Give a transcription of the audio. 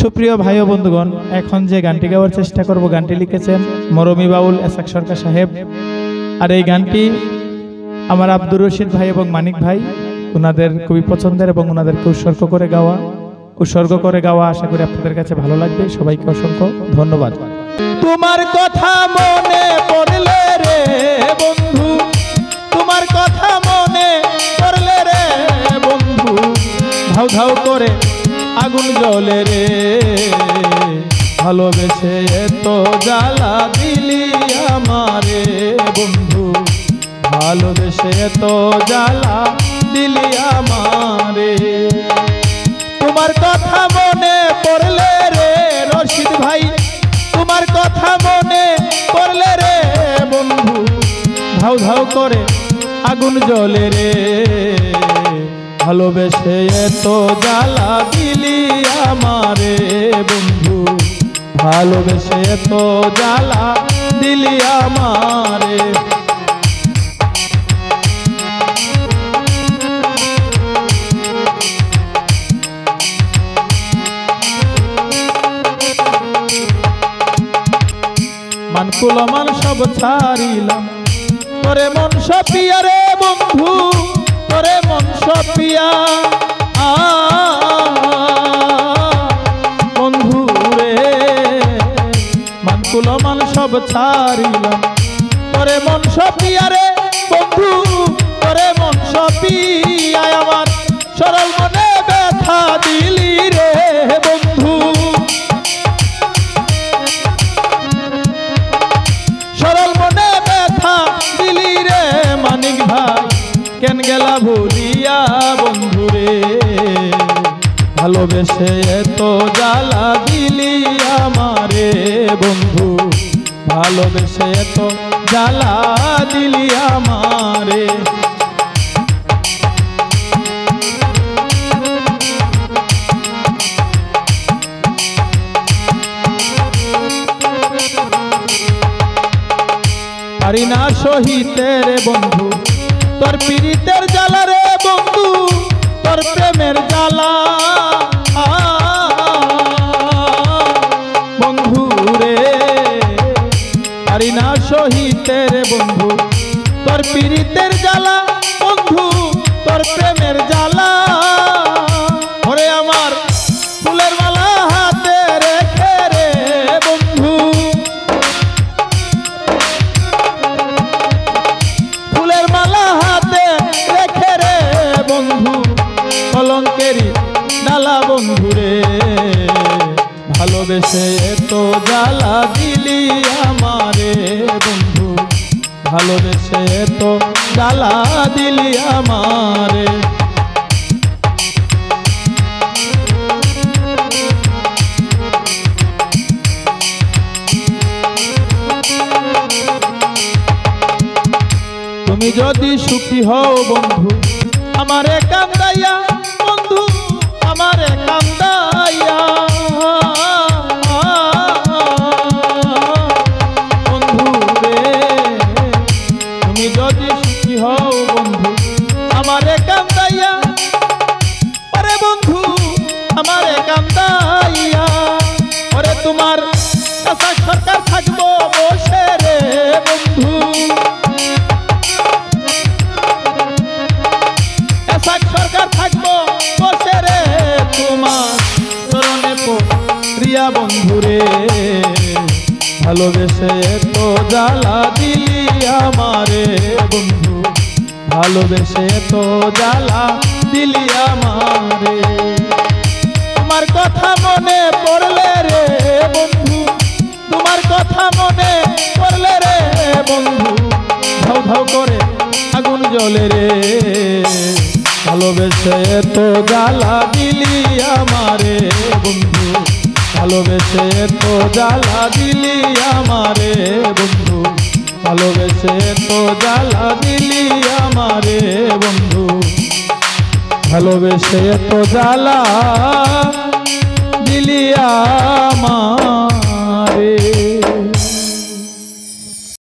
সুপ্রিয় ভাই ও বন্ধুগণ, এখন যে গানটি গাওয়ার চেষ্টা করব গানটি লিখেছেন মরমী বাউল এসাক সরকার সাহেব। আর এই গানটি আমার আব্দুর রশিদ ভাই এবং মানিক ভাই ওনাদের খুবই পছন্দের এবং ওনাদেরকে উৎসর্গ করে গাওয়া। আশা করি আপনাদের কাছে ভালো লাগবে। সবাইকে অসংখ্য ধন্যবাদ। তোমার কথা মনে পড়লে রে বন্ধু, তোমার কথা মনে পড়লে রে বন্ধু, ধাউ ধাউ করে আগুন জ্বলে রে। ভালোবেসে এত জ্বালা দিলি আমারে বন্ধু, ভালোবেসে এত জ্বালা দিলি আমারে। তোমার কথা মনে পড়লে রে রশিদ ভাই, তোমার কথা মনে পড়লে রে বন্ধু, ধাউ ধাউ করে আগুন জ্বলে রে। ভালোবেসে এত জ্বালা দিলি আমারে বন্ধু, ভালোবেসে এত জ্বালা দিলি আমারে। মানকুল মান সব ছাড়িলাম তোরে মন সপিয়া রে বন্ধু, তোরে মন সপিয়া বন্ধু রে। মানকুল মান সব ছাড়িলাম তোরে মন সপিয়া রে বন্ধু, তোরে মন সপিয়া। আমার সরল মনে ব্যথা দিলি রে বন্ধু, সরল মনে ব্যথা দিলি রে মানিক ভাই। কেন গেলা ভুলিয়া বন্ধু রে, ভালোবেসে এত জ্বালা দিলি আমারে বন্ধু, ভালোবেসে এত জ্বালা দিলি আমারে। পারি না সহিতে রে বন্ধু তোর পীড়িতের জ্বালা রে বন্ধু, তোর প্রেমের জ্বালা বন্ধু রে। পারি না সহিতে রে বন্ধু তোর পীড়িতের জ্বালা বন্ধু, তোর প্রেমের জ্বালা। ওরে আমার ফুলের মালা হাতে রেখে রে বন্ধু, ফুলের মালা হাতে রেখে রে বন্ধু, কলঙ্কেরি ডালা বন্ধু রে। ভালোবেসে এত জ্বালা দিলি আমারে বন্ধু, ভালোবেসে এত জ্বালা দিলি আমারে। তুমি যদি সুখী হও বন্ধু আমারে কান্দাইয়া বন্ধু, আমারে কান্দাইয়া বন্ধু রে। তুমি যদি সুখী হও বন্ধু আমারে কান্দাইয়া, আরে বন্ধু আমারে কান্দাইয়া। ওরে তোমার এসাক সরকার থাকবো বসে রে বন্ধু, এসাক সরকার থাকবো বসে রে তোমার চরণে প্রিয়া বন্ধু রে। ভালোবেসে এত জ্বালা দিলি আমারে বন্ধু, ভালোবেসে এত জ্বালা দিলি আমারে। তোমার কথা মনে পড়লে রে বন্ধু, তোমার কথা মনে পড়লে রে বন্ধু, ধাউ ধাউ করে আগুন জ্বলে রে। ভালোবেসে এত জ্বালা দিলি আমারে বন্ধু, ভালোবেসে এত জ্বালা দিলি আমারে বন্ধু, ভালোবেসে এত জ্বালা দিলি আমারে বন্ধু, ভালোবেসে এত জ্বালা দিলি আমার।